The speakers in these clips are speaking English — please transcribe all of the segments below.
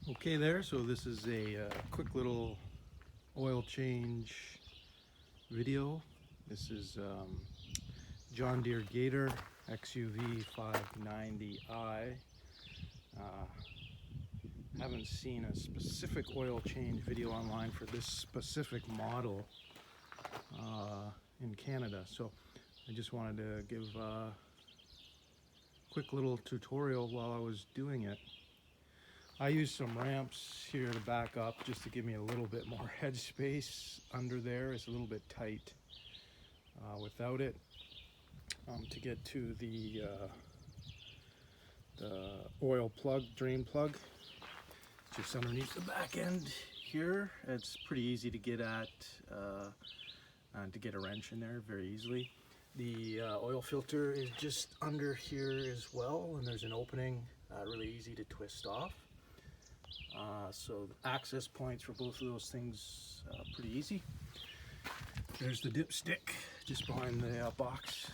Okay there, so this is a quick little oil change video. This is John Deere Gator XUV590i. Haven't seen a specific oil change video online for this specific model in Canada, so I just wanted to give a quick little tutorial while I was doing it. I used some ramps here to back up just to give me a little bit more head space under there. It's a little bit tight without it. To get to the oil plug, drain plug, just underneath the back end here. It's pretty easy to get at, to get a wrench in there very easily. The oil filter is just under here as well, and there's an opening, really easy to twist off. So the access points for both of those things pretty easy. There's the dipstick just behind the box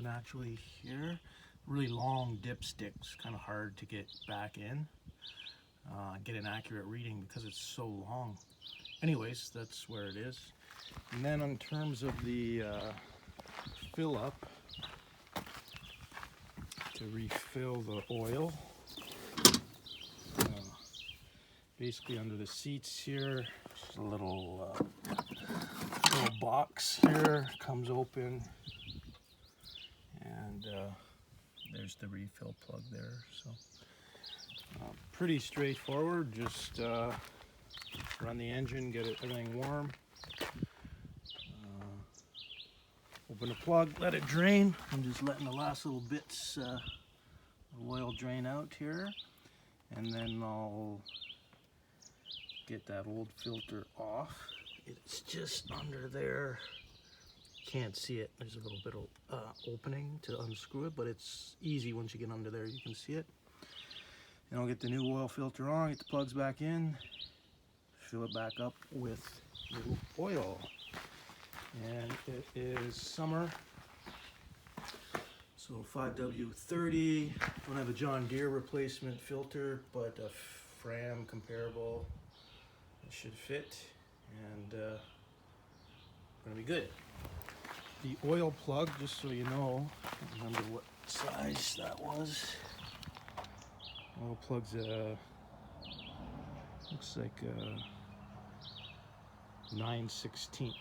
naturally here. Really long dipsticks, kind of hard to get back in, get an accurate reading because it's so long. Anyways, that's where it is. And then in terms of the fill up, to refill the oil, basically under the seats here, just a little box here, comes open, and there's the refill plug there. So pretty straightforward. Just run the engine, get everything warm, open the plug, let it drain. I'm just letting the last little bits of oil drain out here, and then I'll get that old filter off. It's just under there. Can't see it. There's a little bit of opening to unscrew it, but it's easy once you get under there. You can see it. And I'll get the new oil filter on, get the plugs back in, fill it back up with new oil. And it is summer, so 5W30. Don't have a John Deere replacement filter, but a Fram comparable should fit, and gonna be good. The oil plug, just so you know, I don't remember what size that was. Oil plug's looks like 9/16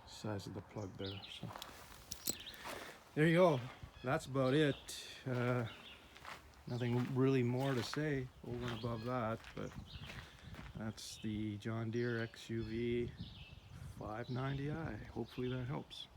size of the plug there. So there you go. That's about it. Nothing really more to say over and above that, but that's the John Deere XUV590i. Hopefully that helps.